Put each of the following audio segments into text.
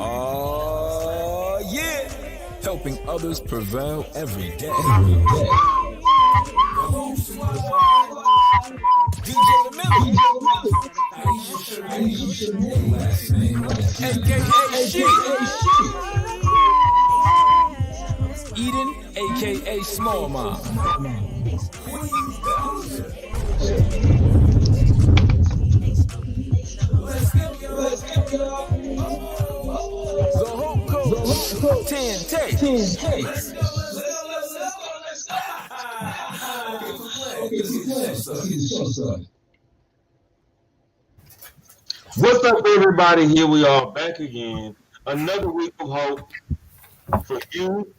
Oh, yeah. Helping others prevail every day. DJ The Millie. AKA Eden, AKA Small Mom. The Hope Coach, 10 takes. What's up, everybody? Here we are back again. Another week of hope for you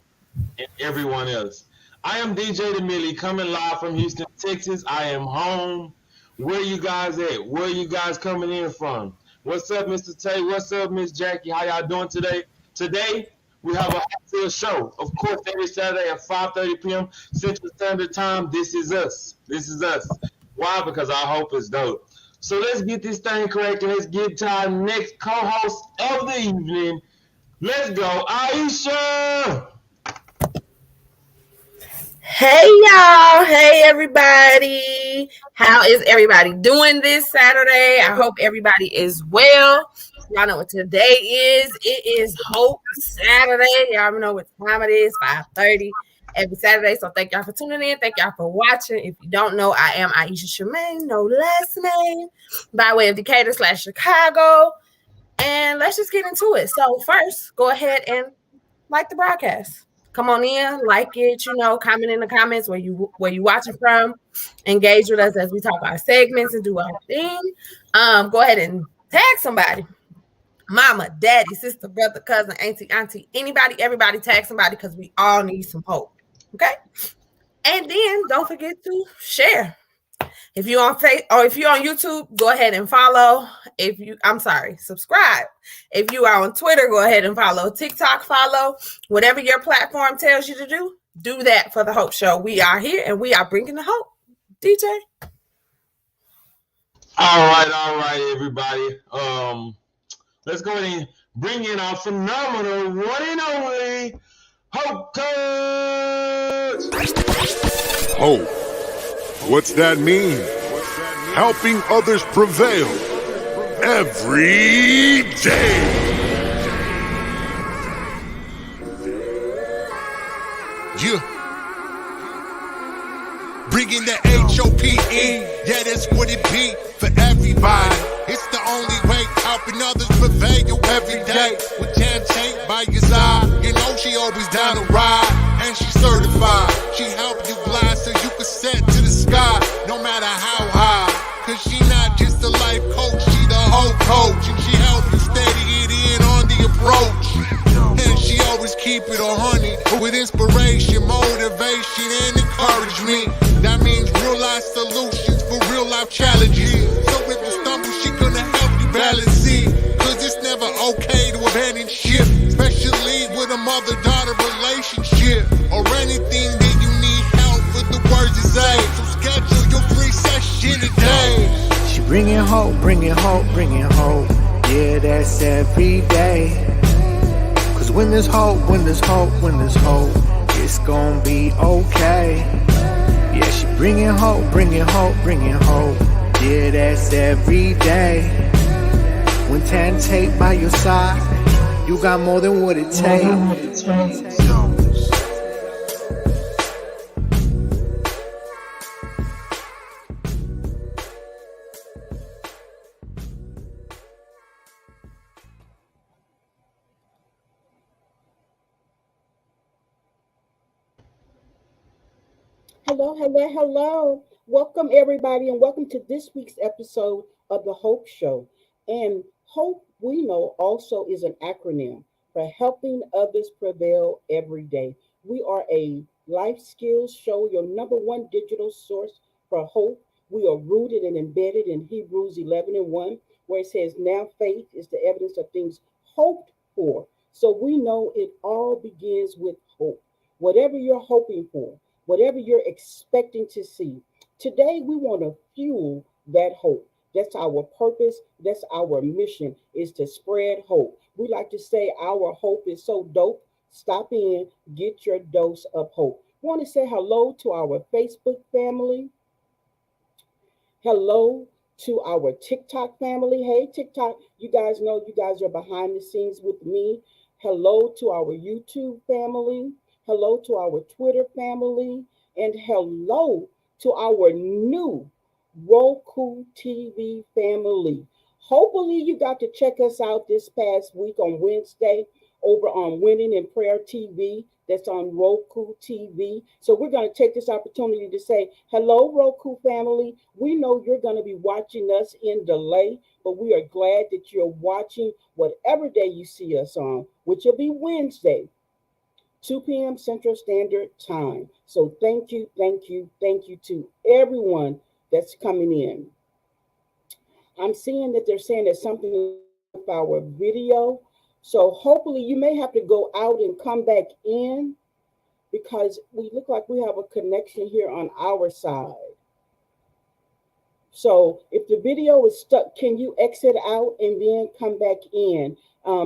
and everyone else. I am DJ The Millie coming live from Houston, Texas. I am home. Where you guys at? Where you guys coming in from? What's up, Mr. Tay? What's up, Miss Jackie? How y'all doing today? Today, we have a hot show. Of course, every Saturday at 5:30 p.m. Central Standard Time. This is us. This is us. Why? Because our hope is dope. So let's get this thing correct and let's get to our next co-host of the evening. Let's go, Aisha! Hey y'all, hey everybody. How is everybody doing this Saturday? I hope everybody is well. Y'all know what today is. It is Hope Saturday. Y'all know what time it is, 5:30 every Saturday. So thank y'all for tuning in. Thank y'all for watching. If you don't know, I am Aisha Shemaine, no last name, by way of Decatur / Chicago. And let's just get into it. So first, go ahead and like the broadcast. Come on in, like it, comment in the comments where you watching from. Engage with us as we talk our segments and do our thing. Go ahead and tag somebody. Mama, daddy, sister, brother, cousin, auntie, anybody, everybody, tag somebody because we all need some hope. Okay? And then don't forget to share. If you're on YouTube, go ahead and follow. Subscribe. If you are on Twitter, go ahead and follow. TikTok, follow. Whatever your platform tells you to do that for the Hope Show. We are here and we are bringing the hope. DJ. All right, everybody. Let's go ahead and bring in our phenomenal one and only Hope Coach. Hope. What's that mean? Helping others prevail every day. Yeah. Bringing the H.O.P.E. Yeah, that's what it be for everybody. It's the only way, helping others prevail every day. With Jan Tate by your side, you know she always down to ride. And she's certified. She help you glide so you can set to the sky, no matter how high. Cause she not just a life coach, she the whole coach. And she help you steady it in on the approach. And she always keep it 100 with inspiration, motivation, and encouragement. That means real life solutions for real life challenges. So if you stumble, she gonna help you balance it. Cause it's never okay to abandon ship, especially with a mother-daughter relationship. Or anything that you need help with the words to say. So schedule your free session today. She bringing hope, bringing hope, bringing hope. Yeah, that's every day. Cause when there's hope, when there's hope, when there's hope, it's gonna be okay. Yeah, she bringing hope, bringing hope, bringing hope. Yeah, that's every day. When Tan Tate by your side, you got more than what it takes. Hello. Welcome, everybody, and welcome to this week's episode of The Hope Show. And HOPE, we know, also is an acronym for Helping Others Prevail Every Day. We are a life skills show, your number one digital source for hope. We are rooted and embedded in Hebrews 11:1, where it says, now faith is the evidence of things hoped for. So we know it all begins with hope. Whatever you're hoping for, whatever you're expecting to see, today we want to fuel that hope. That's our purpose. That's our mission, is to spread hope. We like to say our hope is so dope. Stop in, get your dose of hope. Want to say hello to our Facebook family. Hello to our TikTok family. Hey, TikTok, you guys know you guys are behind the scenes with me. Hello to our YouTube family. Hello to our Twitter family. And hello to our new Roku TV family. Hopefully, you got to check us out this past week on Wednesday over on Winning in Prayer TV. That's on Roku TV. So we're going to take this opportunity to say, hello, Roku family. We know you're going to be watching us in delay, but we are glad that you're watching whatever day you see us on, which will be Wednesday, 2 p.m. Central Standard Time. So thank you, thank you, thank you to everyone that's coming in. I'm seeing that they're saying that something is wrong with our video. So hopefully you may have to go out and come back in because we look like we have a connection here on our side. So if the video is stuck, can you exit out and then come back in?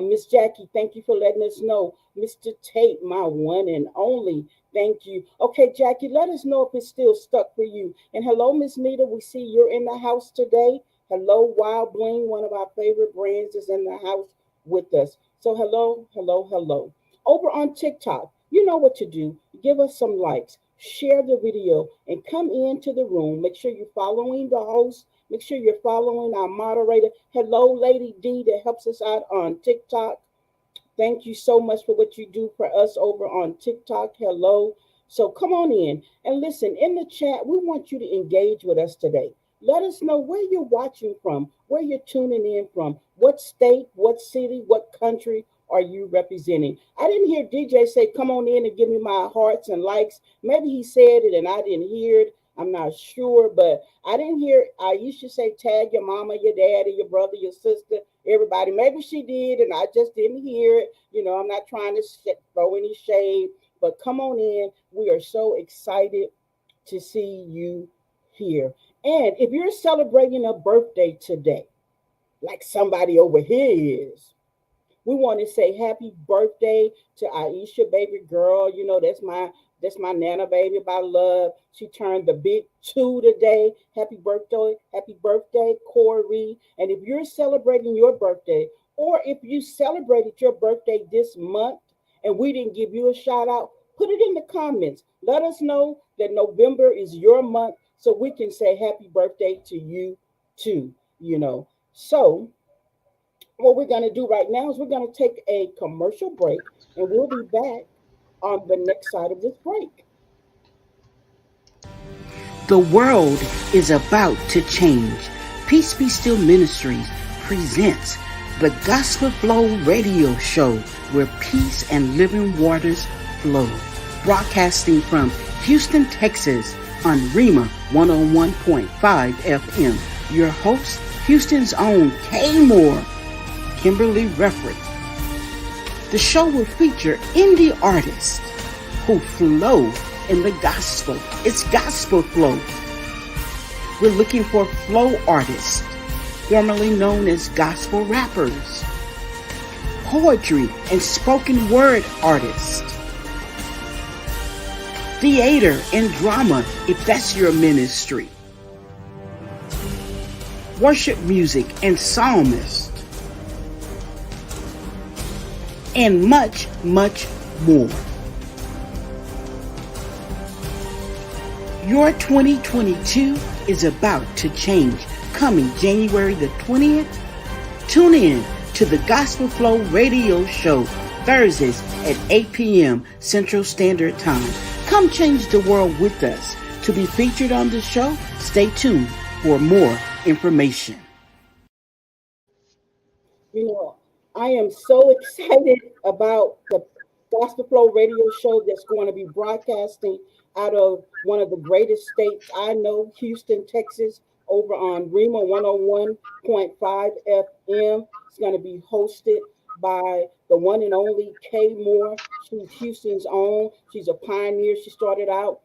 Miss Jackie, thank you for letting us know. Mr. Tate, my one and only, thank you. Okay, Jackie, let us know if it's still stuck for you. And hello, Miss Nita, we see you're in the house today. Hello, Wild Bling, one of our favorite brands, is in the house with us. So hello, hello, hello. Over on TikTok, you know what to do. Give us some likes, share the video, and come into the room. Make sure you're following the host. Make sure you're following our moderator. Hello, Lady D, that helps us out on TikTok. Thank you so much for what you do for us over on TikTok. Hello. So come on in and listen. In the chat, we want you to engage with us today. Let us know where you're watching from, where you're tuning in from, what state, what city, what country are you representing. I didn't hear DJ say, come on in and give me my hearts and likes. Maybe he said it and I didn't hear it. I'm not sure, but I didn't hear. I used to say, tag your mama, your daddy, your brother, your sister, everybody. Maybe she did and I just didn't hear it. I'm not trying to throw any shade, but come on in. We are so excited to see you here. And if you're celebrating a birthday today, like somebody over here is, we want to say happy birthday to Aisha, baby girl. That's my nana baby by love. She turned the big 2 today. Happy birthday, Corey. And if you're celebrating your birthday, or if you celebrated your birthday this month and we didn't give you a shout out, put it in the comments. Let us know that November is your month so we can say happy birthday to you too. So what we're going to do right now is we're going to take a commercial break and we'll be back on the next side of this break. The world is about to change. Peace Be Still Ministries presents the Gospel Flow Radio Show where peace and living waters flow. Broadcasting from Houston, Texas on Rima 101.5 FM. Your host, Houston's own K. Moore, Kimberly Rufford. The show will feature indie artists who flow in the gospel. It's gospel flow. We're looking for flow artists, formerly known as gospel rappers, poetry and spoken word artists, theater and drama, if that's your ministry, worship music and psalmist, and much, much more. Your 2022 is about to change. Coming January the 20th, tune in to the Gospel Flow Radio Show, Thursdays at 8 p.m. Central Standard Time. Come change the world with us. To be featured on the show, stay tuned for more information. I am so excited about the Gospel Flow Radio Show that's going to be broadcasting out of one of the greatest states I know, Houston, Texas, over on Rima 101.5 FM. It's going to be hosted by the one and only Kay Moore. She's Houston's own. She's a pioneer. She started out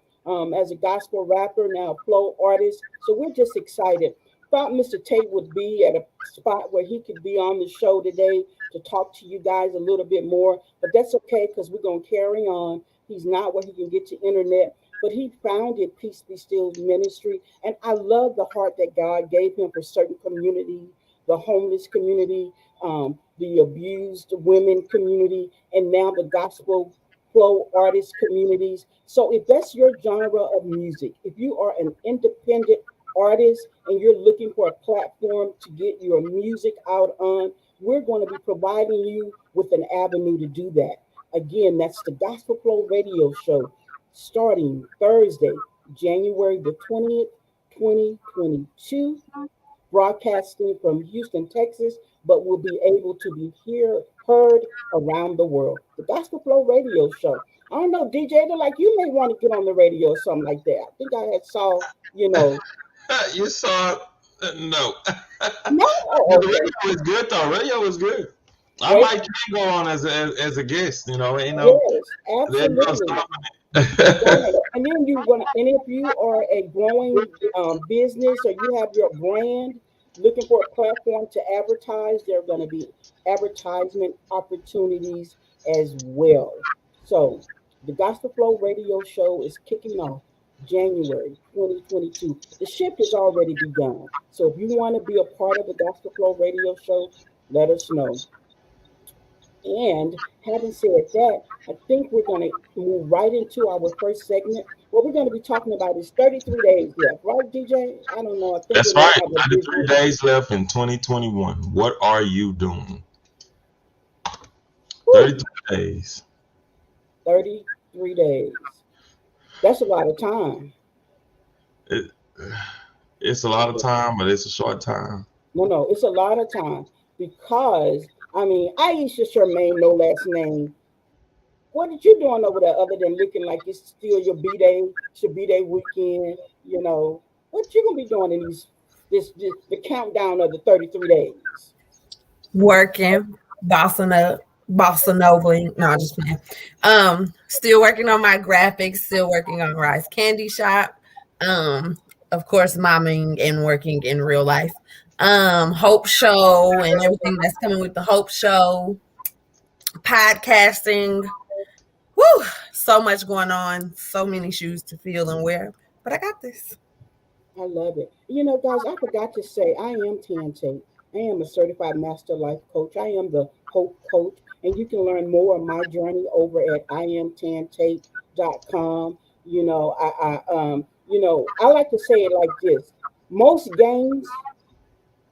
as a gospel rapper, now a flow artist. So we're just excited. thought Mr. Tate would be at a spot where he could be on the show today to talk to you guys a little bit more, but that's okay because we're going to carry on. He's not where he can get to internet, but he founded Peace Be Still Ministry. And I love the heart that God gave him for certain community, the homeless community, the abused women community, and now the gospel flow artist communities. So if that's your genre of music, if you are an independent artist and you're looking for a platform to get your music out on, we're going to be providing you with an avenue to do that. Again, that's the Gospel Flow Radio Show starting Thursday, January the 20th, 2022, broadcasting from Houston, Texas, but will be able to be heard around the world. The Gospel Flow Radio Show. I don't know, DJ, they're like you may want to get on the radio or something like that. I think I had saw, you know. You saw no. No, The okay. radio is good though. Radio is good. I Right? might can go on as a guest. You know, Yes, there's no absolutely. stopping it. Right. And then and if you are a growing business or you have your brand looking for a platform to advertise, there are going to be advertisement opportunities as well. So the Gospel Flow Radio Show is kicking off January 2022. The shift has already begun. So if you want to be a part of the Gospel Flow Radio Show, let us know. And having said that, I think we're going to move right into our first segment. What we're going to be talking about is 33 days left, right, DJ? I don't know. I think we That's may right. have a 33 visual. days left in 2021. What are you doing? Whew, 33 days. 33 days. That's a lot of time. It, it's a lot of time, but it's a short time. No, it's a lot of time because, I mean, Aisha Charmaine, no last name. What are you doing over there other than looking like it's still your B-Day, it's your B-Day weekend? You know, what you going to be doing in this the countdown of the 33 days? Working, bossing up, bossa nova. No, just playing. Still working on my graphics, still working on Rice Candy Shop. Of course, momming and working in real life. Hope Show and everything that's coming with the Hope Show. Podcasting. Woo! So much going on, so many shoes to fill and wear. But I got this. I love it. You know, guys, I forgot to say I am Tan Tate. I am a certified master life coach. I am the Hope Coach, and you can learn more of my journey over at imtantate.com. I like to say it like this: most games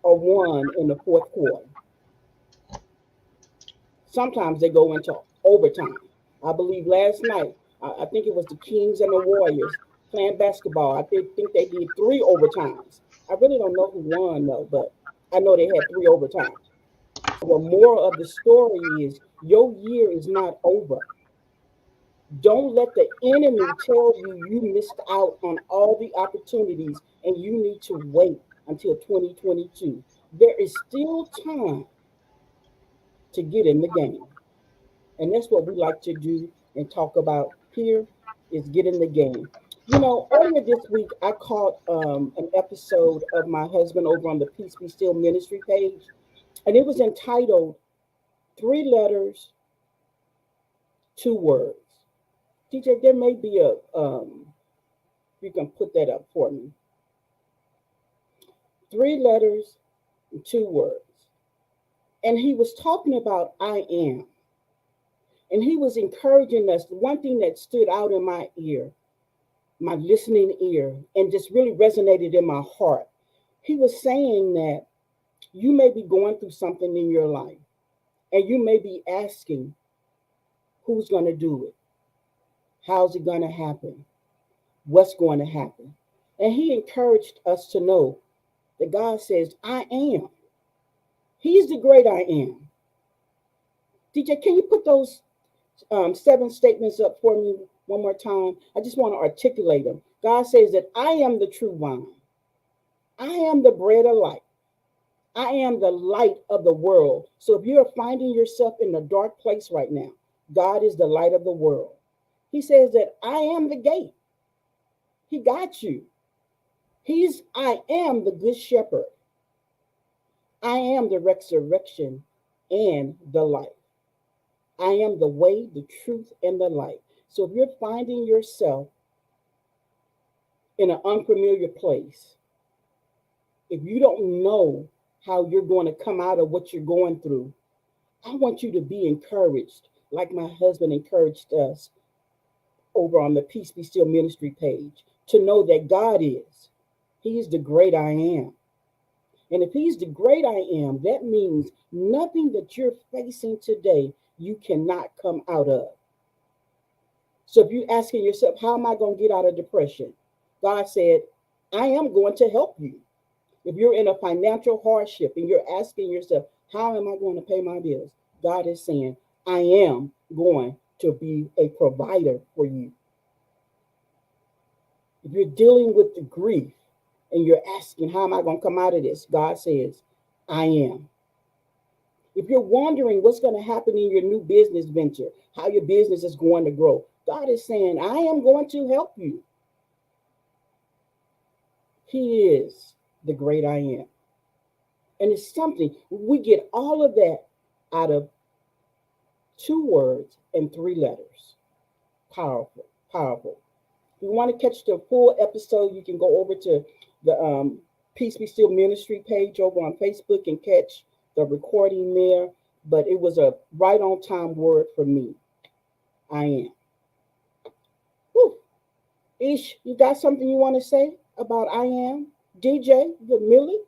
are won in the fourth quarter. Sometimes they go into overtime. I believe last night, I think it was the Kings and the Warriors playing basketball. Think they did three overtimes. I really don't know who won though, but I know they had three overtimes. So the moral of the story is your year is not over. Don't let the enemy tell you you missed out on all the opportunities and you need to wait until 2022. There is still time to get in the game. And that's what we like to do and talk about here is get in the game. You know, earlier this week, I caught an episode of my husband over on the Peace Be Still Ministry page, and it was entitled Three Letters, Two Words. DJ, there may be you can put that up for me. Three letters, two words. And he was talking about I am. And he was encouraging us. One thing that stood out in my ear, my listening ear, and just really resonated in my heart. He was saying that you may be going through something in your life, and you may be asking, who's going to do it? How's it going to happen? What's going to happen? And he encouraged us to know that God says, I am. He's the great I am. DJ, can you put those 7 statements up for me one more time? I just want to articulate them. God says that I am the true vine. I am the bread of life. I am the light of the world. So if you're finding yourself in a dark place right now, God is the light of the world. He says that I am the gate. He got you. I am the good shepherd. I am the resurrection and the life. I am the way, the truth, and the light. So if you're finding yourself in an unfamiliar place, if you don't know how you're going to come out of what you're going through, I want you to be encouraged, like my husband encouraged us over on the Peace Be Still Ministry page, to know that God is. He is the great I am. And if He's the great I am, that means nothing that you're facing today you cannot come out of. So if you're asking yourself, how am I going to get out of depression? God said, I am going to help you. If you're in a financial hardship and you're asking yourself, how am I going to pay my bills? God is saying, I am going to be a provider for you. If you're dealing with the grief and you're asking, how am I going to come out of this? God says, I am. If you're wondering what's going to happen in your new business venture, how your business is going to grow, God is saying, I am going to help you. He is the great I am. And it's something, we get all of that out of 2 words and 3 letters. Powerful, powerful. If you want to catch the full episode, you can go over to the Peace Be Still Ministry page over on Facebook and catch the recording there. But it was a right on time word for me. I am. Whew. Ish, you got something you want to say about I am? DJ, the Millie?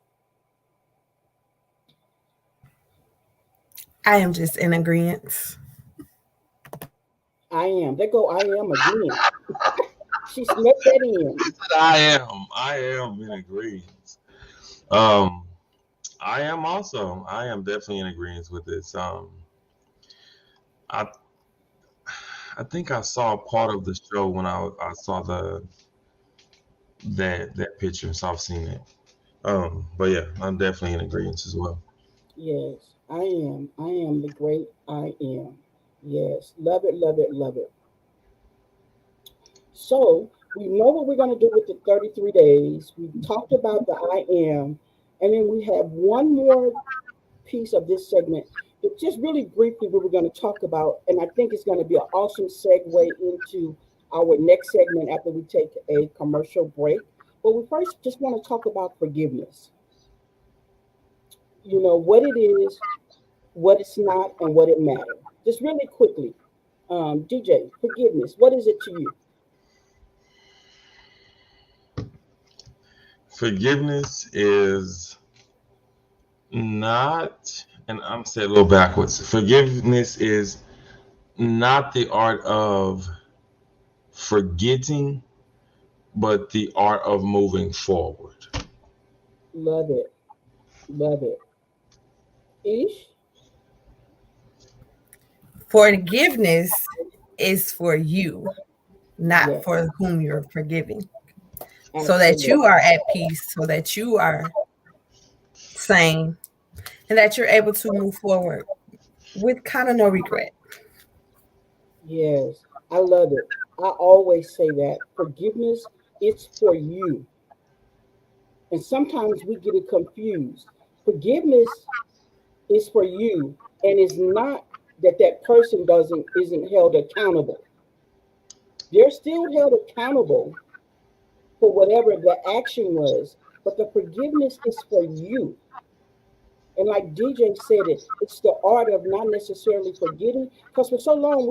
I am just in agreement. I am. There go I am again. She snuck that in. I am in agreement. Um, I am definitely in agreement with this. I I think I saw part of the show when I saw that picture, so I've seen it. But yeah, I'm definitely in agreement as well. Yes, I am. I am the great I am. Yes, love it, love it, love it. So we know what we're going to do with the 33 days. We talked about the I am, and then we have one more piece of this segment that just really briefly we were going to talk about, and I think it's going to be an awesome segue into our next segment after we take a commercial break. But we first just want to talk about forgiveness. You know, what it is, what it's not, and what it matters. Just really quickly, DJ, forgiveness, what is it to you? Forgiveness is not, and I'm saying a little backwards. Forgiveness is not the art of forgetting, but the art of moving forward. Love it. Love it. Ish? Forgiveness is for you, not Yes, for whom you're forgiving. So that you absolutely. are at peace, so that you are sane, and that you're able to move forward with kind of no regret. Yes, I love it. I always say that forgiveness, it's for you. And sometimes we get it confused. Forgiveness is for you, and it's not that that person doesn't isn't held accountable. They're still held accountable for whatever the action was, but the forgiveness is for you. And like DJ said it's the art of not necessarily forgetting, because for so long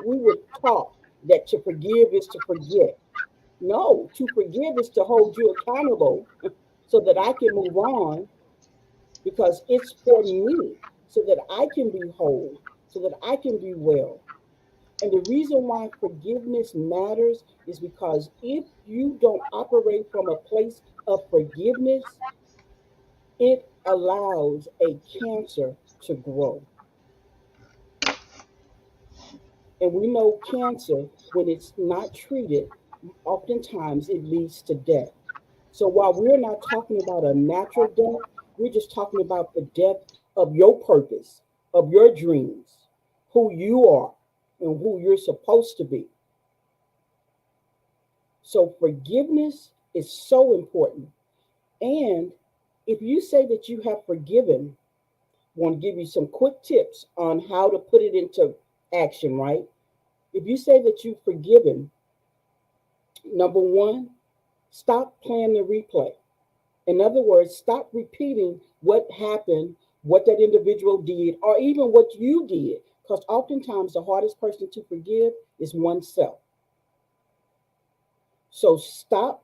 we were taught that to forgive is to forget. No, to forgive is to hold you accountable so that I can move on because it's for me, so that I can be whole, so that I can be well. And the reason why forgiveness matters is because if you don't operate from a place of forgiveness, it allows a cancer to grow. And we know cancer, when it's not treated, oftentimes it leads to death. So while we're not talking about a natural death, we're just talking about the death of your purpose, of your dreams, who you are, and who you're supposed to be. So forgiveness is so important. And if you say that you have forgiven, I want to give you some quick tips on how to put it into action, right? If you say that you've forgiven, number one, stop playing the replay. In other words, stop repeating what happened, what that individual did, or even what you did. Because oftentimes the hardest person to forgive is oneself. So stop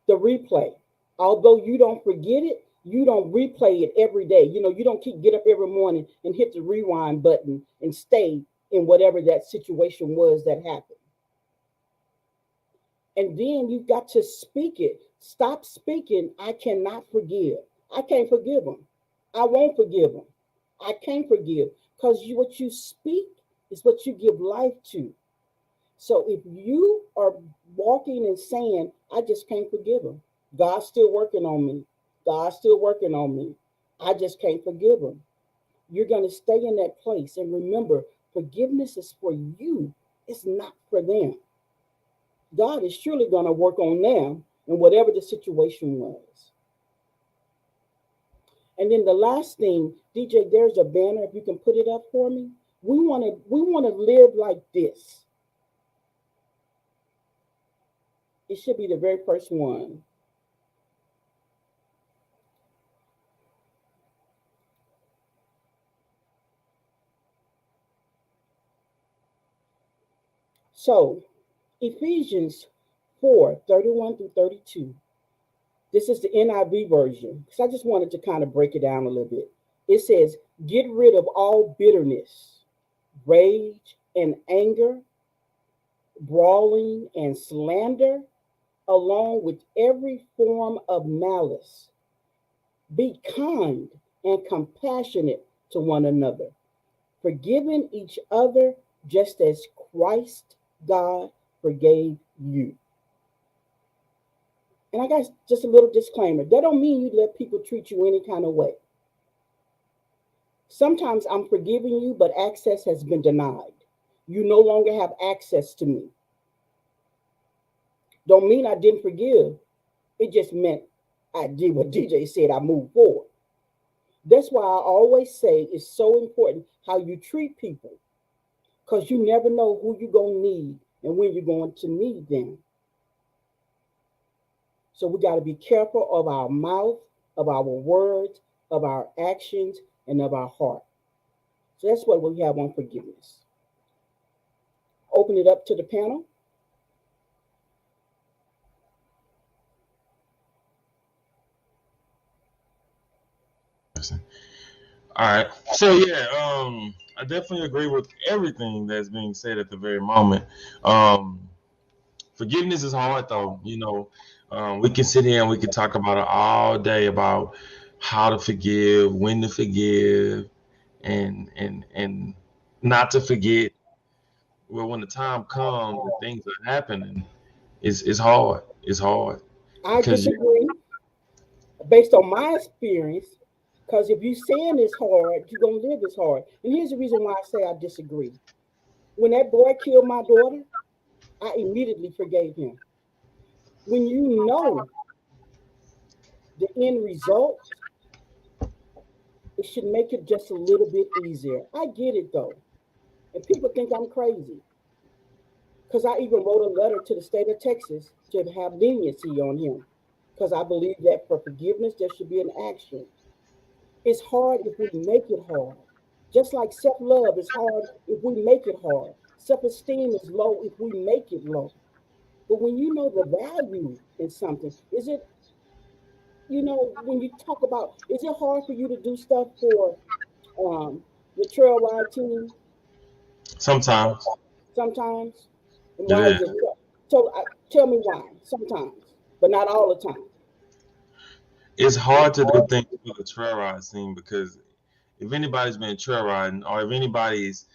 the replay. Although you don't forget it, you don't replay it every day. You don't get up every morning and hit the rewind button and stay in whatever that situation was that happened. And then you've got to speak it. Stop speaking, I cannot forgive. I can't forgive them. I won't forgive them. I can't forgive. Because what you speak is what you give life to. So if you are walking and saying, I just can't forgive him, God's still working on me. God's still working on me. I just can't forgive him. You're going to stay in that place. And remember, forgiveness is for you, it's not for them. God is surely going to work on them in whatever the situation was. And then the last thing, DJ, there's a banner. If you can put it up for me, we want to live like this. It should be the very first one. So, Ephesians 4:31 through 32. This is the NIV version. Because I just wanted to kind of break it down a little bit. It says, get rid of all bitterness, rage, and anger, brawling, and slander, along with every form of malice. Be kind and compassionate to one another, forgiving each other just as Christ God forgave you. And I got just a little disclaimer. That don't mean you let people treat you any kind of way. Sometimes I'm forgiving you, but access has been denied. You no longer have access to me. Don't mean I didn't forgive. It just meant I did what DJ said, I moved forward. That's why I always say it's so important how you treat people, because you never know who you're going to need and when you're going to need them. So we got to be careful of our mouth, of our words, of our actions, and of our heart. So that's what we have on forgiveness. Open it up to the panel. All right. So yeah, I definitely agree with everything that's being said at the very moment. Forgiveness is hard though. We can sit here and we can talk about it all day about how to forgive, when to forgive, and not to forget. Well, when the time comes and things are happening, it's hard. It's hard I because disagree based on my experience, because if you're saying it's hard, you're going to live as hard. And here's the reason why I say I disagree. When that boy killed my daughter, I immediately forgave him. When you know the end result, it should make it just a little bit easier. I get it though. And people think I'm crazy because I even wrote a letter to the state of Texas to have leniency on him, because I believe that for forgiveness, there should be an action. It's hard if we make it hard. Just like self love is hard if we make it hard. Self esteem is low if we make it low. But when you know the value in something, is it, when you talk about, is it hard for you to do stuff for your trail ride team sometimes sometimes? And it why is is. it? So tell me why sometimes, but not all the time. It's hard to do things for the trail ride scene because if anybody's been trail riding or if anybody's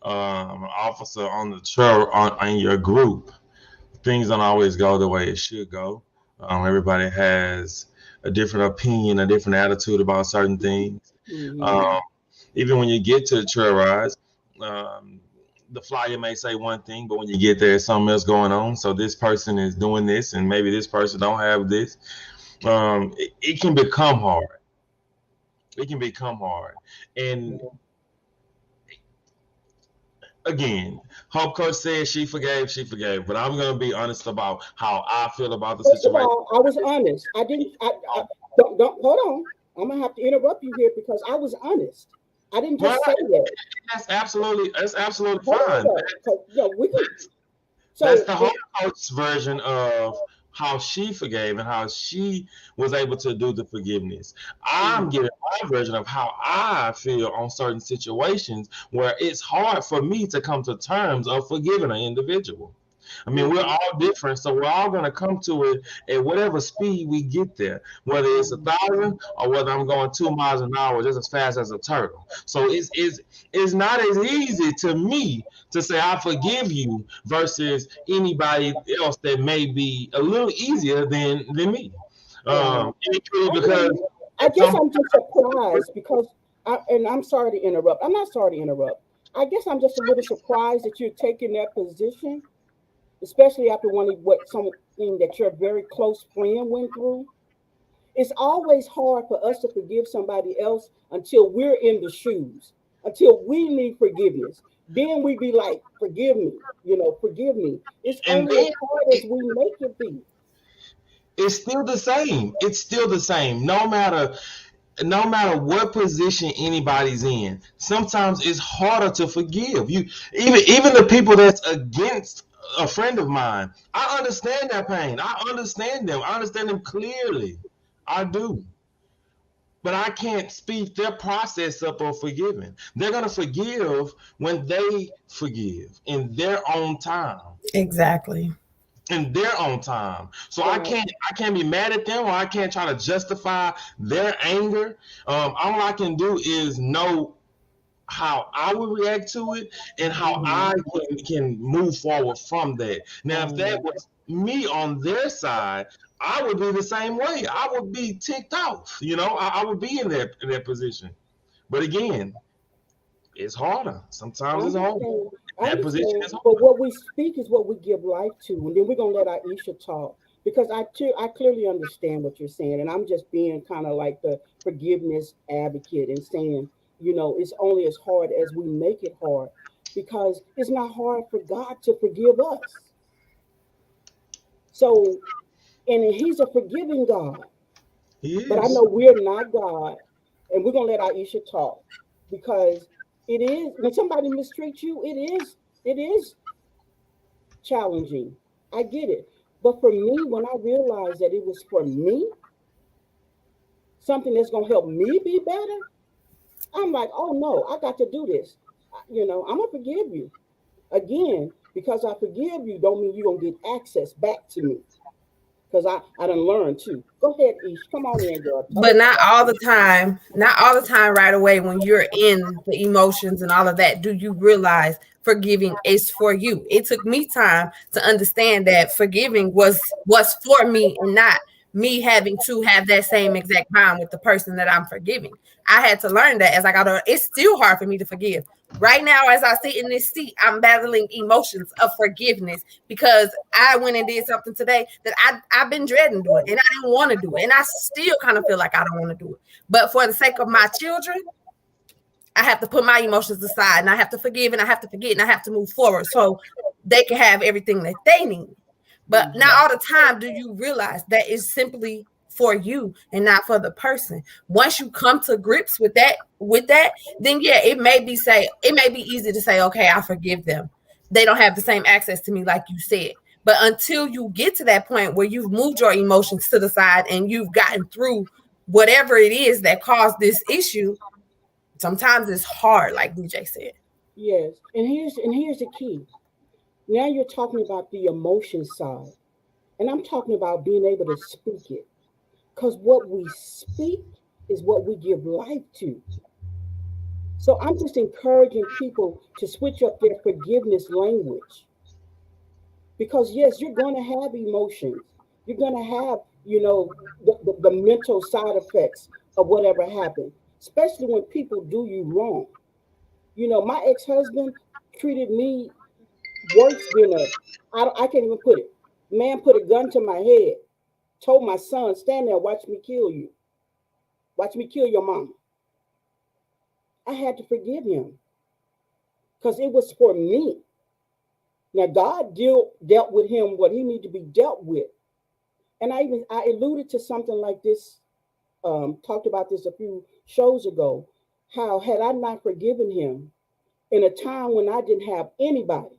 an officer on the trail on your group, things don't always go the way it should go. Everybody has a different opinion, a different attitude about certain things. Mm-hmm. Um, Even when you get to the trail rides, um, the flyer may say one thing, but when you get there, something else going on. So this person is doing this, and maybe this person don't have this. it can become hard. It can become hard. And again, Hope Coach said she forgave. But I'm gonna be honest about how I feel about the First of situation. all, I was honest. I didn't. Don't hold on. I'm gonna have to interrupt you here because I was honest. I didn't Well, just say that. that's absolutely Hold on, fine. though. So, we can. That's So, the whole coach version of how she forgave and how she was able to do the forgiveness. I'm giving my version of how I feel on certain situations where it's hard for me to come to terms of forgiving an individual. I mean, we're all different, so we're all going to come to it at whatever speed we get there, whether it's 1,000 or whether I'm going 2 miles an hour just as fast as a turtle. So it's not as easy to me to say I forgive you versus anybody else that may be a little easier than me. right. I hear Because you. I guess some I'm just surprised because, and I'm sorry to interrupt. I'm not sorry to interrupt. I guess I'm just a little surprised that you're taking that position, especially after what something that your very close friend went through. It's always hard for us to forgive somebody else until we're in the shoes, until we need forgiveness. Then we be like, forgive me, forgive me. It's and only as then hard as we make it be. it's still the same. It's still the same. No matter what position anybody's in, sometimes it's harder to forgive. You even the people that's against a friend of mine. I understand that pain. I understand them. I understand them clearly. I do. But I can't speed their process up of forgiving. They're gonna forgive when they forgive in their own time. Exactly. In their own time. So I Right. can't be mad at them or I can't try to justify their anger. All I can do is know how I would react to it and how I can move forward from that. Now, if that was me on their side, I would be the same way. I would be ticked off. I would be in that position. But again, it's harder. I Sometimes it's harder. understand. I That position understand. is But harder. what we speak is what we give life to, and then we're gonna let Aisha talk because I clearly understand what you're saying, and I'm just being kind of like the forgiveness advocate and saying, it's only as hard as we make it hard because it's not hard for God to forgive us. So, and He's a forgiving God. He But I is. know we're not God, and we're gonna let Aisha talk because it is when somebody mistreats you, it is challenging. I get it. But for me, when I realized that it was for me, something that's gonna help me be better, I'm like, oh no, I got to do this. I'm gonna forgive you again because I forgive you. Don't mean you're gonna get access back to me because I done learned too. Go ahead, Ish. Come on in, girl. Tell But us not about all the you. time, not all the time right away when you're in the emotions and all of that do you realize forgiving is for you. It took me time to understand that forgiving was for me and not me having to have that same exact bond with the person that I'm forgiving. I had to learn that as I got older. It's still hard for me to forgive. Right now, as I sit in this seat, I'm battling emotions of forgiveness because I went and did something today that I've been dreading doing and I didn't want to do it. And I still kind of feel like I don't want to do it. But for the sake of my children, I have to put my emotions aside and I have to forgive and I have to forget and I have to move forward so they can have everything that they need. But not all the time do you realize that it's simply for you and not for the person. Once you come to grips with that, then yeah, it may be easy to say, okay, I forgive them. They don't have the same access to me like you said. But until you get to that point where you've moved your emotions to the side and you've gotten through whatever it is that caused this issue, sometimes it's hard, like DJ said. Yes, and here's the key. Now you're talking about the emotion side, and I'm talking about being able to speak it. Because what we speak is what we give life to. So I'm just encouraging people to switch up their forgiveness language. Because yes, you're going to have emotions. You're going to have, the mental side effects of whatever happened, especially when people do you wrong. My ex-husband treated me worse than I can't even put it. Man put a gun to my head. Told my son, stand there, watch me kill you. Watch me kill your mama. I had to forgive him because it was for me. Now God dealt with him what he needed to be dealt with. And I alluded to something like this, talked about this a few shows ago. How had I not forgiven him in a time when I didn't have anybody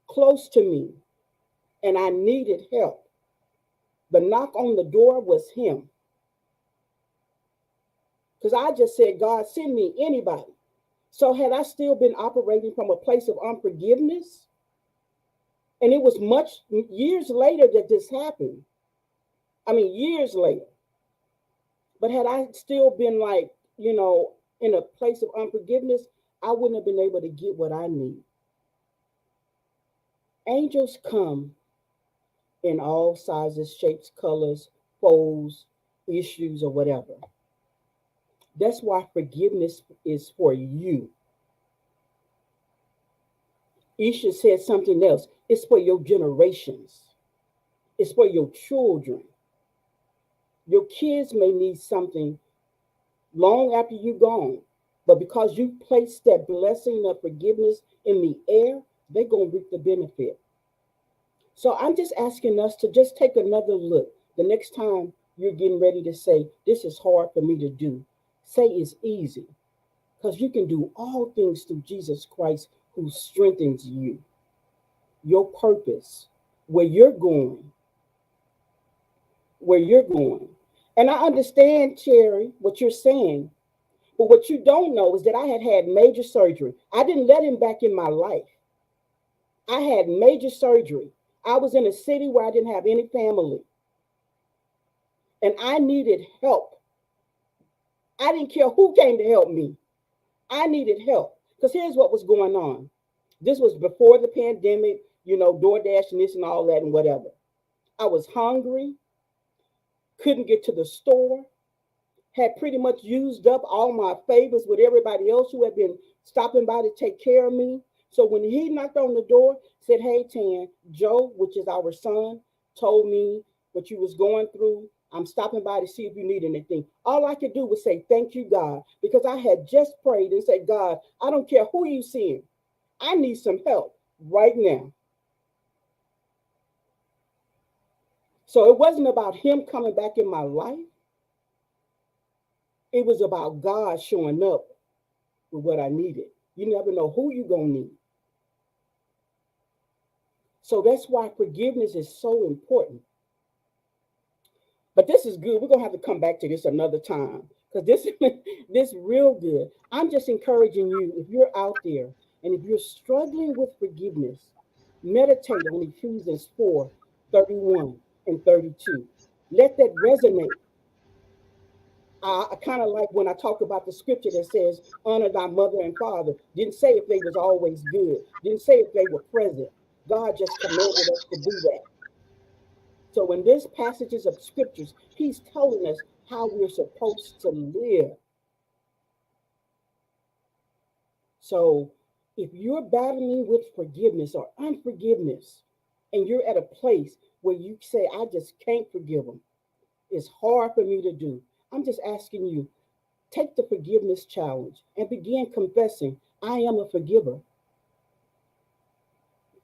close to me and I needed help, the knock on the door was him. Because I just said, God, send me anybody. So had I still been operating from a place of unforgiveness, and it was much years later that this happened. I mean, years later. But had I still been like, in a place of unforgiveness, I wouldn't have been able to get what I need. Angels come in all sizes, shapes, colors, foes, issues, or whatever. That's why forgiveness is for you. Isha said something else. It's for your generations. It's for your children. Your kids may need something long after you're gone, but because you placed that blessing of forgiveness in the air, they're going to reap the benefit. So I'm just asking us to just take another look. The next time you're getting ready to say, this is hard for me to do, say it's easy because you can do all things through Jesus Christ who strengthens you. Your purpose, where you're going, where you're going. And I understand, Cherry, what you're saying. But what you don't know is that I had had major surgery. I didn't let him back in my life. I had major surgery. I was in a city where I didn't have any family. And I needed help. I didn't care who came to help me. I needed help. Because here's what was going on. This was before the pandemic, DoorDash and this and all that and whatever. I was hungry, couldn't get to the store, had pretty much used up all my favors with everybody else who had been stopping by to take care of me. So when he knocked on the door, said, hey, Tan, Joe, which is our son, told me what you was going through. I'm stopping by to see if you need anything. All I could do was say, thank you, God, because I had just prayed and said, God, I don't care who you seeing. I need some help right now. So it wasn't about him coming back in my life. It was about God showing up with what I needed. You never know who you're going to need. So that's why forgiveness is so important. But this is good. We're going to have to come back to this another time because this real good. I'm just encouraging you, if you're out there and if you're struggling with forgiveness, meditate on Ephesians 4:31 and 32. Let that resonate. I kind of like when I talk about the scripture that says, honor thy mother and father. Didn't say if they was always good. Didn't say if they were present. God just commanded us to do that. So in this passages of scriptures, he's telling us how we're supposed to live. So if you're battling with forgiveness or unforgiveness, and you're at a place where you say, I just can't forgive them, it's hard for me to do. I'm just asking you, take the forgiveness challenge and begin confessing, I am a forgiver.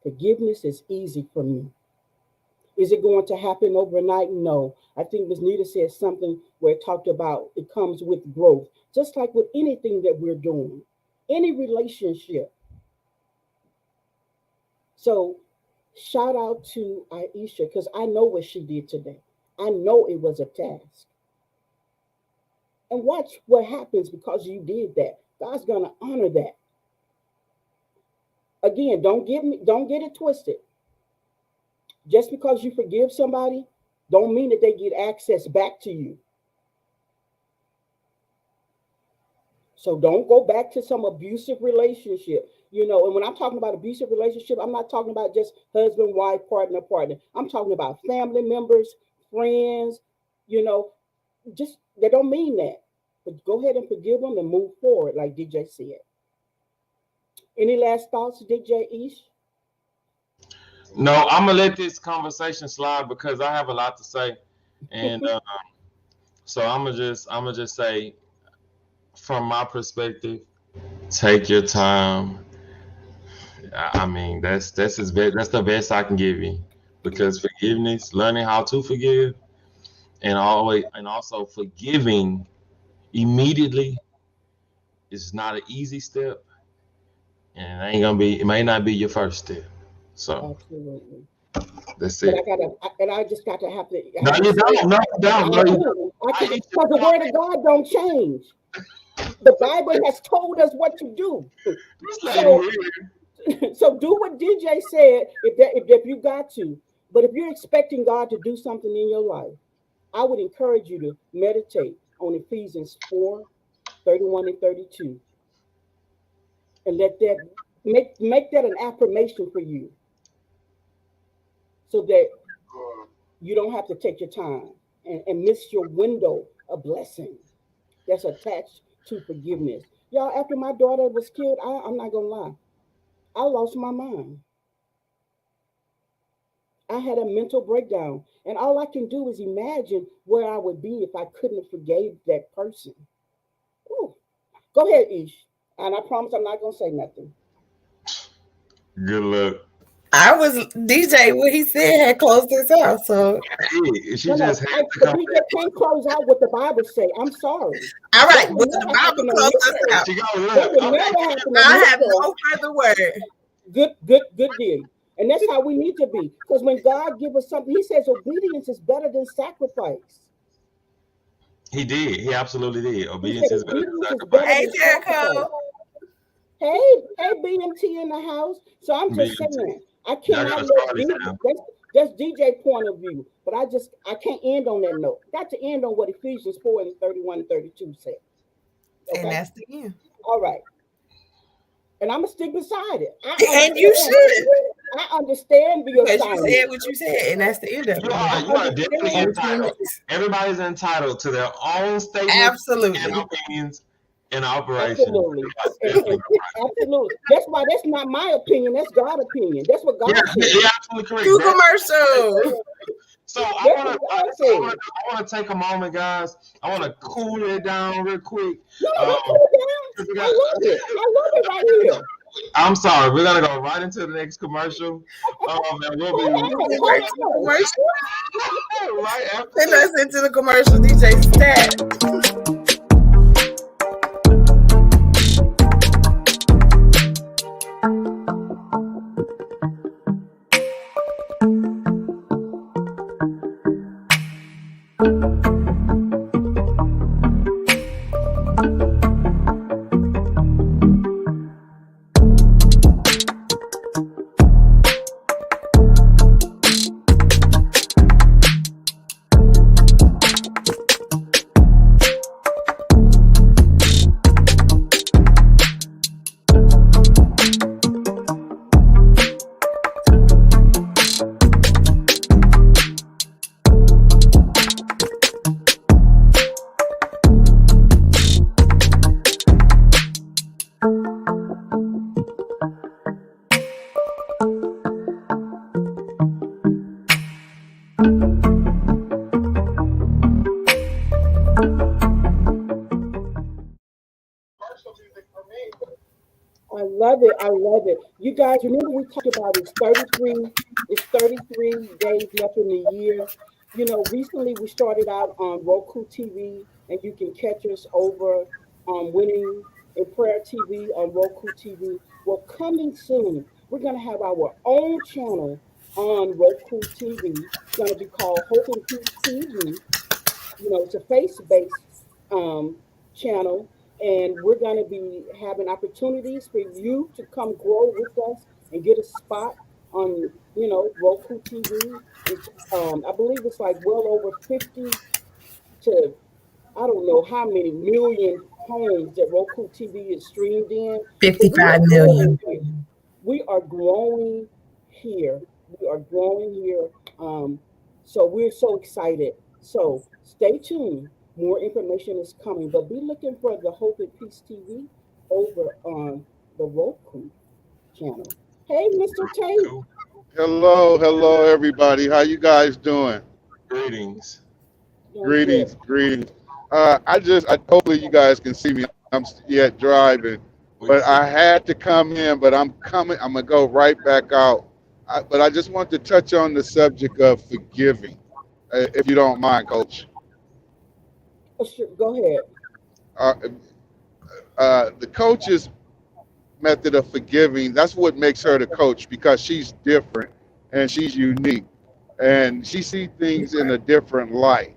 Forgiveness is easy for me. Is it going to happen overnight? No. I think Ms. Nita said something where it talked about it comes with growth, just like with anything that we're doing, any relationship. So shout out to Aisha because I know what she did today. I know it was a task. And watch what happens because you did that. God's gonna honor that. Again, don't get it twisted. Just because you forgive somebody, don't mean that they get access back to you. So don't go back to some abusive relationship. And when I'm talking about abusive relationship, I'm not talking about just husband, wife, partner, partner. I'm talking about family members, friends, you know, just they don't mean that. But go ahead and forgive them and move forward, like DJ said. Any last thoughts, DJ Ish? No, I'm gonna let this conversation slide because I have a lot to say, and so I'm gonna just say, from my perspective, take your time. I mean, that's the best I can give you, because forgiveness, learning how to forgive, and also forgiving immediately is not an easy step, and it may not be your first step. So Absolutely. that's But it. I just got to have to No, you say it. don't. No, you don't. No, I you don't. do. I I can, hit your because the point. word of God don't change. The Bible has told us what to do. This lady So here. so do what DJ said if you got to. But if you're expecting God to do something in your life, I would encourage you to meditate on Ephesians 4:31 and 32, and let that make that an affirmation for you, so that you don't have to take your time and miss your window of blessing that's attached to forgiveness. Y'all, after my daughter was killed, I'm not gonna lie, I lost my mind. I had a mental breakdown, and all I can do is imagine where I would be if I couldn't have forgave that person. Ooh. Go ahead, Ish, and I promise I'm not gonna say nothing. Good luck. I was DJ. What he said had closed his out. So Yeah, she No, just no, had to but come DJ back. can't close out what the Bible say. I'm sorry. all That right, would well the never Bible happen on closed this us show. out. She go That look. would Okay. never happen on I this have show. no further word. Good deal. And that's how we need to be. Because when God gives us something, He says obedience is better than sacrifice. He did. He absolutely did. He said Obedience is better than obedience is better Hey sacrifice. than sacrifice. Jericho. Hey, BMT in the house. So I'm just BMT. saying, I Y'all cannot gotta let start this now. that's DJ point of view. But I can't end on that note. Got to end on what Ephesians 4 and 31 and 32 said. And Okay? that's the end. All right. And I'm gonna stick beside it. And you should, I understand the because you assignment. said what you said, and that's the end of You it. are I you are definitely understand. 14 entitled. minutes. Everybody's entitled to their own statements and Absolutely. opinions and operations. Absolutely. You are And definitely absolutely. That's why that's not my opinion. That's God's opinion. That's what yeah, God said. you're absolutely correct. Two commercials. So I That's want what to God said. I want to take a moment, guys. I want to cool it down real quick. No, no, Um, don't cool down. 'Cause we I got, love it. I love it right here. I'm sorry, we're gonna go right into the next commercial, and we'll be We'll be Hold right to the on. commercial. right after Send this. us into the commercial, DJ Stat. I love it. I love it. You guys remember we talked about it's 33 days left in the year. You know, recently we started out on Roku TV, and you can catch us over on Winning in Prayer TV on Roku TV. Well, coming soon, we're gonna have our own channel on Roku TV. It's gonna be called Hope and Peace TV. You know, it's a face-based channel, and we're going to be having opportunities for you to come grow with us and get a spot on, Roku TV. It's, I believe it's like well over 50 to I don't know how many million homes that Roku TV is streamed in. So we are 55 growing million. here. We are growing here. We are growing here. So we're so excited. So stay tuned. More information is coming, but be looking for the Hope and Peace TV over on the Roku channel. Hey, Mr. Tate. Cool. Hello, everybody. How you guys doing? Greetings. Doing good. Greetings. I hopefully you guys can see me. I'm yet driving, We can but see. I had to come in. But I'm coming. I'm gonna go right back out. But I just want to touch on the subject of forgiving, if you don't mind, Coach. Oh, sure, go ahead. Uh, the coach's method of forgiving. That's what makes her the coach because she's different and she's unique and she sees things in a different light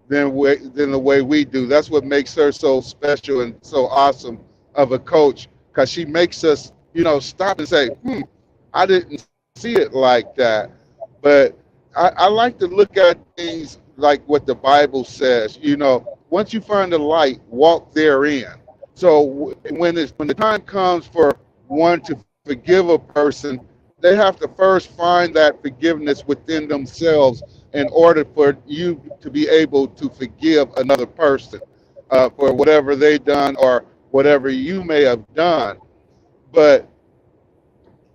than the way we do. That's what makes her so special and so awesome of a coach because she makes us, stop and say, I didn't see it like that. But I like to look at things like what the Bible says. Once you find the light, walk therein. So when the time comes for one to forgive a person, they have to first find that forgiveness within themselves in order for you to be able to forgive another person for whatever they done or whatever you may have done. But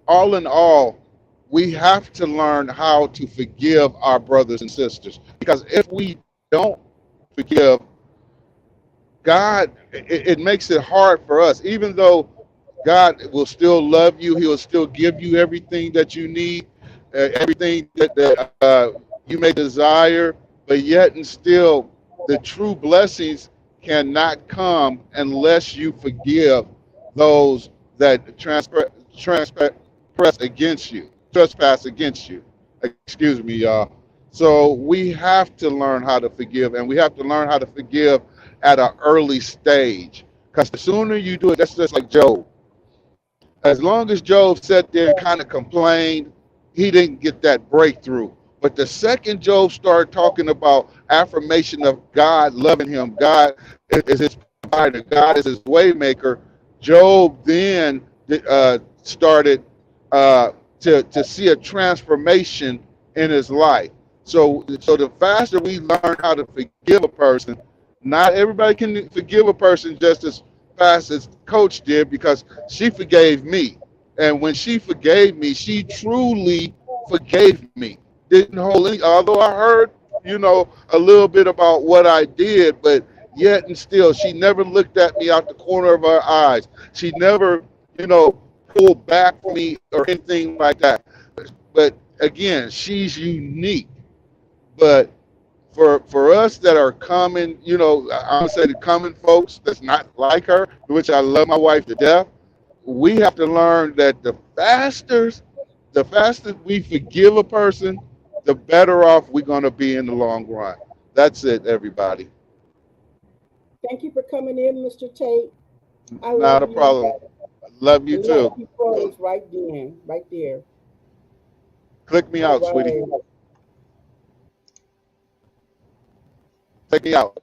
all in all, we have to learn how to forgive our brothers and sisters because if we don't forgive, it makes it hard for us, even though God will still love you. He will still give you everything that you need, everything that you may desire. But yet and still, the true blessings cannot come unless you forgive those that trespass against you. Excuse me, y'all. So we have to learn how to forgive, and we have to learn how to forgive at an early stage. Because the sooner you do it, that's just like Job. As long as Job sat there and kind of complained, he didn't get that breakthrough. But the second Job started talking about affirmation of God loving him, God is his provider, God is his waymaker, Job then started to see a transformation in his life. So the faster we learn how to forgive a person, not everybody can forgive a person just as fast as Coach did because she forgave me. And when she forgave me, she truly forgave me. Didn't hold any, although I heard, a little bit about what I did, but yet and still, she never looked at me out the corner of her eyes. She never, pulled back from me or anything like that. But again, she's unique. But for us that are common, I'm gonna say the common folks that's not like her, which I love my wife to death, we have to learn that the faster we forgive a person, the better off we're gonna be in the long run. That's it, everybody. Thank you for coming in, Mr. Tate. I Not love a you. problem. Love you And look, too. he froze right then, right there. Click me All out, sweetie. right. Click me out.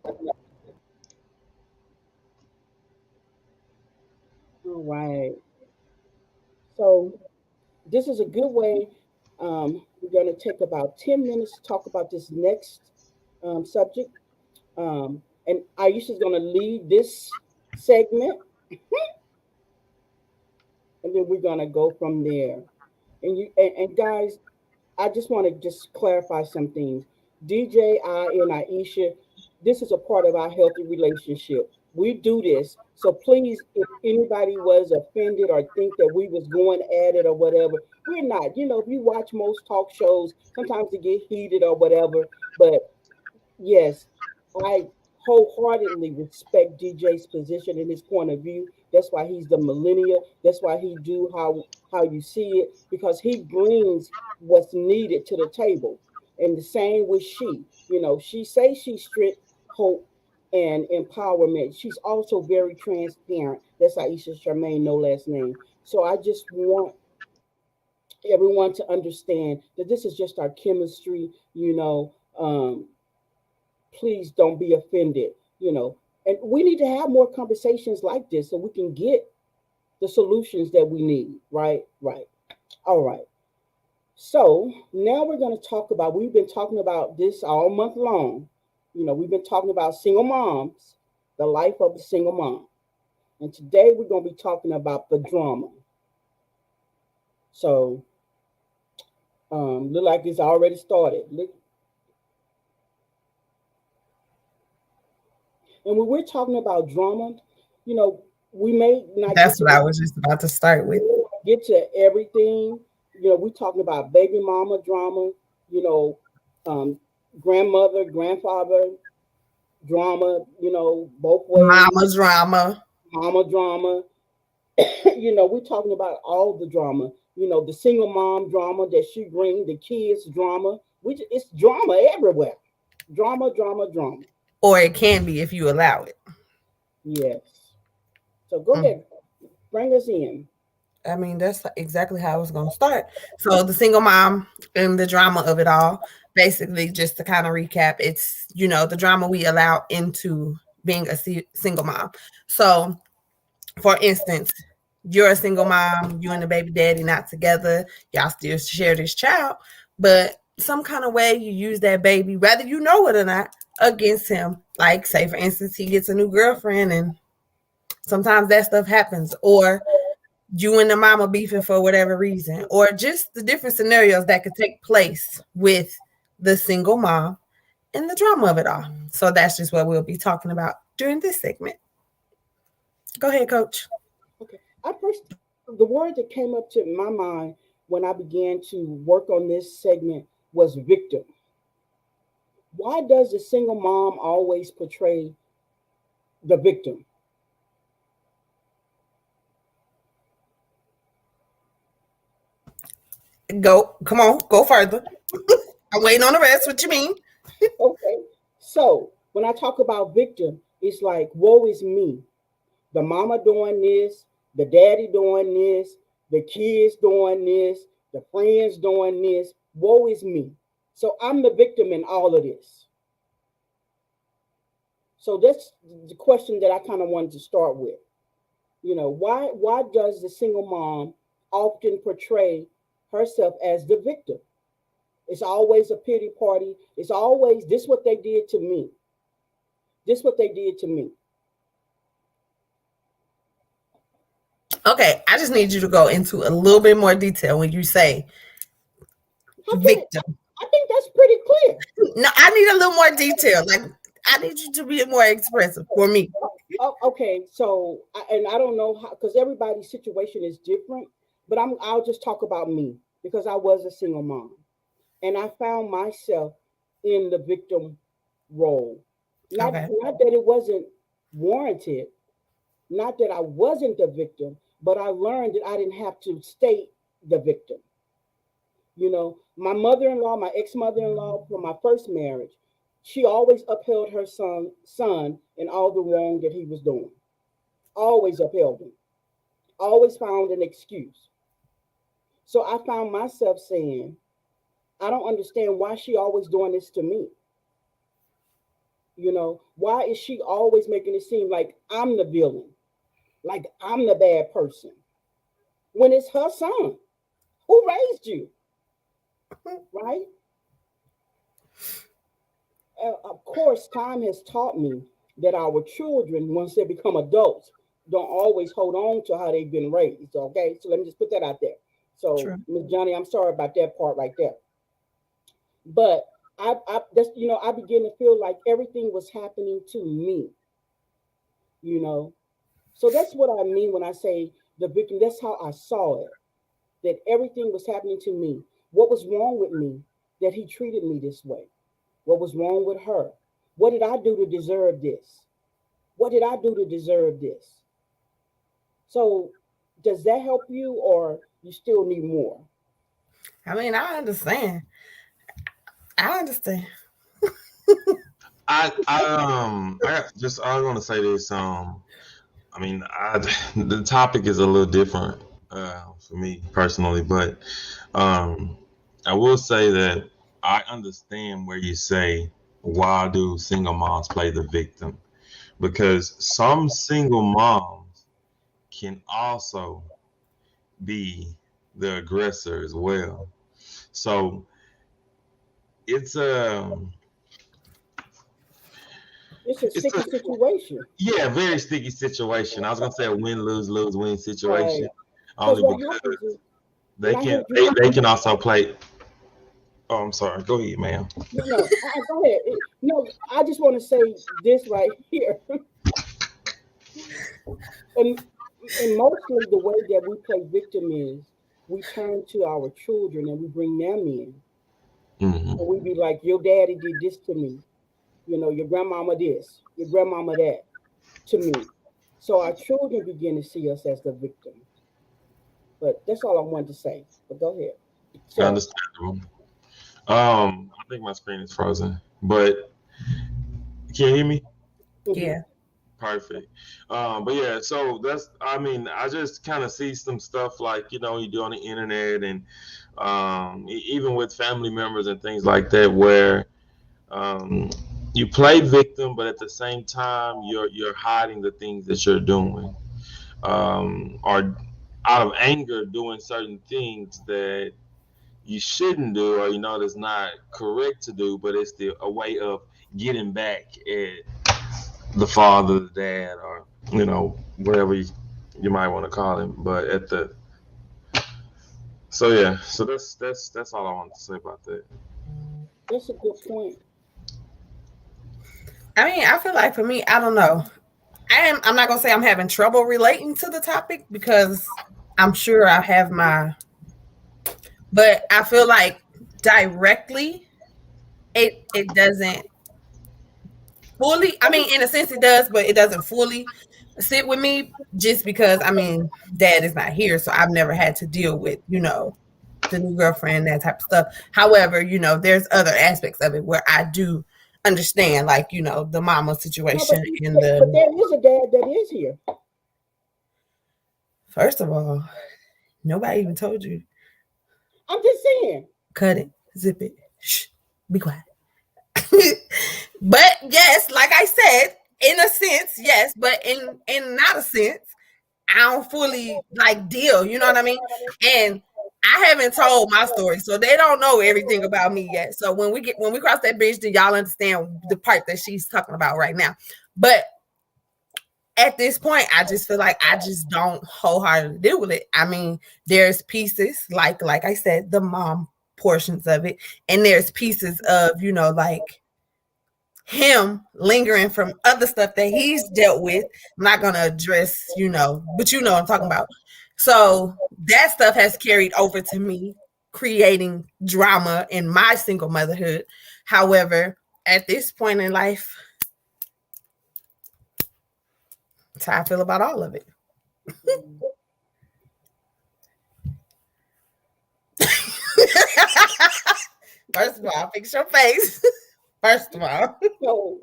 All right. So this is a good way. We're going to take about 10 minutes to talk about this next subject. And Aisha's going to lead this segment, and then we're going to go from there. And guys, I just want to just clarify some things. DJ, I, and Aisha, this is a part of our healthy relationship. We do this. So please, if anybody was offended or think that we was going at it or whatever, we're not. If you watch most talk shows, sometimes they get heated or whatever. But yes, I wholeheartedly respect DJ's position and his point of view. That's why he's the millennial. That's why he do how you see it, because he brings what's needed to the table. And the same with she. She says she's strict, hope, and empowerment. She's also very transparent. That's Aisha Charmaine, no last name. So I just want everyone to understand that this is just our chemistry. Please don't be offended, you know. And we need to have more conversations like this so we can get the solutions that we need, right? Right. All right. So now we're going to talk about, we've been talking about this all month long. We've been talking about single moms, the life of a single mom. And today we're going to be talking about the drama. So Look like it's already started. Look, and when we're talking about drama, you know, we may not That's what I was just about to start with. get to everything. You know, we're talking about baby mama drama, you know, um, grandmother, grandfather drama, you know, both ways, Mama drama. mama drama. You know, we're talking about all the drama. You know, the single mom drama that she bring, the kids drama. It's drama everywhere. Drama, drama, drama. Or it can be if you allow it. Yes. So go ahead, bring us in. I mean, that's exactly how I was going to start. So, the single mom and the drama of it all, basically, just to kind of recap, it's, you know, the drama we allow into being a single mom. So, for instance, you're a single mom, you and the baby daddy not together, y'all still share this child, but some kind of way you use that baby, whether you know it or not, against him. Like, say, for instance, he gets a new girlfriend and sometimes that stuff happens, or you and the mama beefing for whatever reason, or just the different scenarios that could take place with the single mom and the drama of it all. So that's just what we'll be talking about during this segment. Go ahead, Coach. Okay. The word that came up to my mind when I began to work on this segment was victim. Why does the single mom always portray the victim? Go, come on, go further. I'm waiting on the rest. What you mean? Okay. So when I talk about victim, it's like, woe is me. The mama doing this, the daddy doing this, the kids doing this, the friends doing this. Woe is me. So I'm the victim in all of this. So that's the question that I kind of wanted to start with. You know, why does the single mom often portray herself as the victim? It's always a pity party. It's always this what they did to me. This what they did to me. Okay, I just need you to go into a little bit more detail when you say victim. I think that's pretty clear. No, I need a little more detail. Like, I need you to be more expressive for me. Oh, okay, so and I don't know how, because everybody's situation is different. But I'll just talk about me because I was a single mom, and I found myself in the victim role. Not that it wasn't warranted, not that I wasn't the victim, but I learned that I didn't have to stay the victim. You know, my mother-in-law, my ex-mother-in-law from my first marriage, she always upheld her son in all the wrong that he was doing. Always upheld him. Always found an excuse. So I found myself saying, I don't understand why she always doing this to me. You know, why is she always making it seem like I'm the villain? Like I'm the bad person? When it's her son who raised you, right? Of course, time has taught me that our children, once they become adults, don't always hold on to how they've been raised. Okay, so let me just put that out there. So, Ms. Johnny, I'm sorry about that part right there. But I that's, you know, I began to feel like everything was happening to me. You know, so that's what I mean when I say the victim. That's how I saw it. That everything was happening to me. What was wrong with me that he treated me this way? What was wrong with her? What did I do to deserve this? What did I do to deserve this? So does that help you, or you still need more? I mean, I understand. I understand. I was gonna say this. I mean, the topic is a little different for me personally, but I will say that I understand where you say, why do single moms play the victim? Because some single moms can also be the aggressor as well. So it's a sticky situation. Yeah, very sticky situation. I was gonna say a win lose lose win situation, Right. only because they can also play. Oh, I'm sorry. Go ahead, ma'am. No, go ahead. No, I just want to say this right here. and, and mostly the way that we play victim is we turn to our children and we bring them in. Hmm. And we be like, your daddy did this to me. Your grandmama this, your grandmama that to me. So our children begin to see us as the victim. But that's all I wanted to say. But go ahead. So, Understandable. I think my screen is frozen, but can you hear me? mhm. Yeah. Perfect. But yeah, so that's, I mean, I just kind of see some stuff like, you do on the internet and even with family members and things like that, where um, you play victim, but at the same time, you're hiding the things that you're doing, or out of anger doing certain things that you shouldn't do, or that's not correct to do, but it's a way of getting back at the father, the dad, or whatever you might want to call him. But at the so yeah, so that's all I wanted to say about that. That's a good point. I mean, I feel like for me, I don't know. I'm not gonna say I'm having trouble relating to the topic because I'm sure I have but I feel like directly it doesn't fully. I mean, in a sense it does, but it doesn't fully sit with me just because I mean, dad is not here, so I've never had to deal with the new girlfriend, that type of stuff. However, there's other aspects of it where I do understand, like the mama No, situation but and but the there is a dad that is here. first of all, nobody even told you. I'm just saying. Cut it, zip it, shh, be quiet. But yes, like I said, in a sense, yes, but in not a sense, I don't fully like deal. You know what I mean? And I haven't told my story, so they don't know everything about me yet. So when we cross that bridge, then y'all understand the part that she's talking about right now. But at this point, I just feel like I just don't wholeheartedly deal with it. I mean, there's pieces like I said, the mom portions of it, and there's pieces of like him lingering from other stuff that he's dealt with. I'm not gonna address, but what I'm talking about. So that stuff has carried over to me, creating drama in my single motherhood. However, at this point in life, that's how I feel about all of it. First of all, fix your face. First of all. So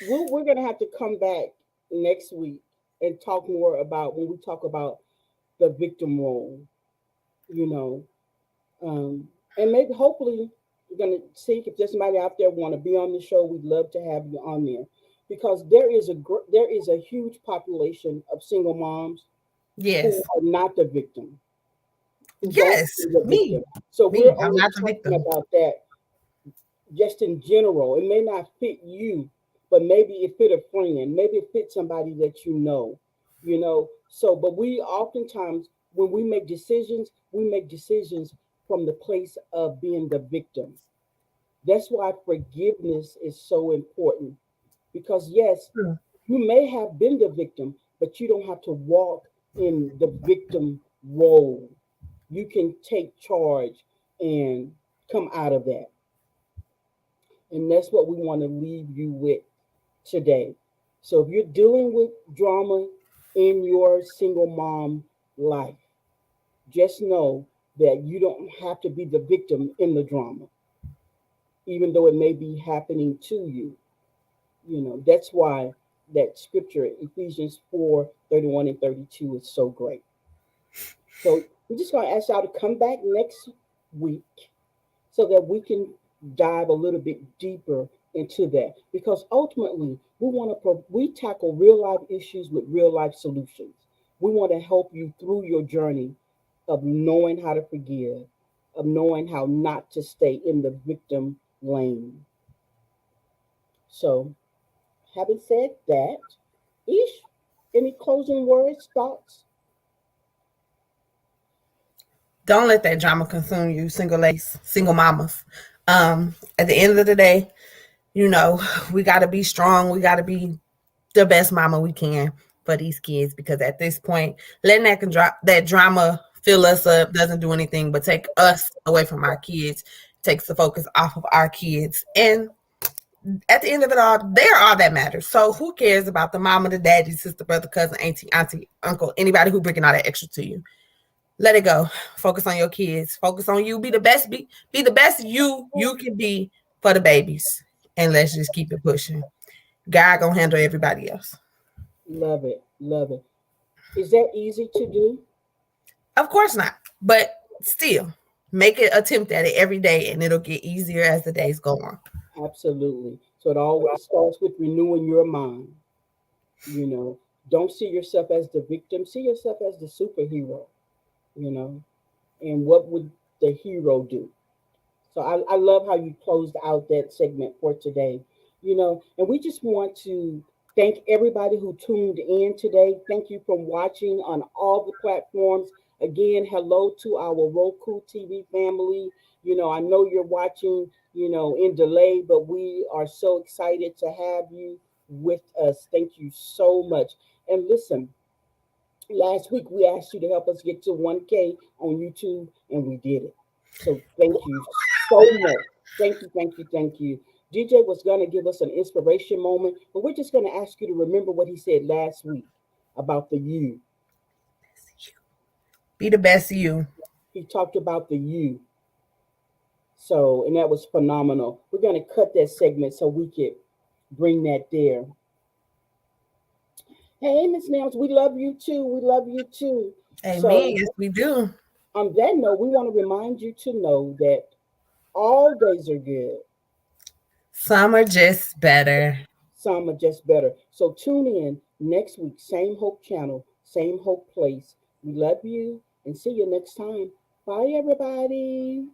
we're going to have to come back next week and talk more about when we talk about the victim role, you know, and maybe hopefully we're going to see if there's somebody out there want to be on the show. We'd love to have you on there because there is a huge population of single moms Yes. who are not the victim. Who don't Yes. see the Me. victim. So Me. we're I'm only not the talking victim. about that just in general. It may not fit you, but maybe it fit a friend, maybe it fit somebody that you know. So, but we oftentimes, when we make decisions from the place of being the victim. That's why forgiveness is so important because, yes, Hmm. you may have been the victim, but you don't have to walk in the victim role. You can take charge and come out of that. And that's what we want to leave you with today. So if you're dealing with drama in your single mom life, just know that you don't have to be the victim in the drama, even though it may be happening to you. That's why that scripture, Ephesians 4:31 and 32, is so great. So we're just going to ask y'all to come back next week so that we can dive a little bit deeper into that because ultimately we tackle real life issues with real life solutions. We want to help you through your journey of knowing how to forgive, of knowing how not to stay in the victim lane. So, having said that, Ish, any closing words, thoughts? Don't let that drama consume you, single ladies, single mamas. At the end of the day, you know, we got to be strong. We got to be the best mama we can for these kids, because at this point, letting that drama fill us up doesn't do anything but take us away from our kids, takes the focus off of our kids. And at the end of it all, they're all that matters. So who cares about the mama, the daddy, sister, brother, cousin, auntie, uncle, anybody who bringing all that extra to you? Let it go. Focus on your kids. Focus on you. Be the best. Be the best you can be for the babies. And let's just keep it pushing. God gonna handle everybody else. Love it. Love it. Is that easy to do? Of course not. But still, make an attempt at it every day, and it'll get easier as the days go on. Absolutely. So it always starts with renewing your mind. You know, don't see yourself as the victim, see yourself as the superhero, you know, and what would the hero do? So I love how you closed out that segment for today, you know, and we just want to thank everybody who tuned in today. Thank you for watching on all the platforms. Again, hello to our Roku TV family. You know, I know you're watching, you know, in delay, but we are so excited to have you with us. Thank you so much. And listen, last week we asked you to help us get to 1K on YouTube, and we did it. So thank you so much. Thank you, thank you, thank you. DJ was going to give us an inspiration moment, but we're just going to ask you to remember what he said last week about the you. Be the best you. He talked about the you. So, and that was phenomenal. We're going to cut that segment so we could bring that there. Hey, Miss Nams, we love you too. We love you too. Amen. So, Yes, we do. on that note, we want to remind you to know that all days are good. Some are just better. Some are just better. So tune in next week. Same Hope channel, same Hope place. We love you and see you next time. Bye, everybody.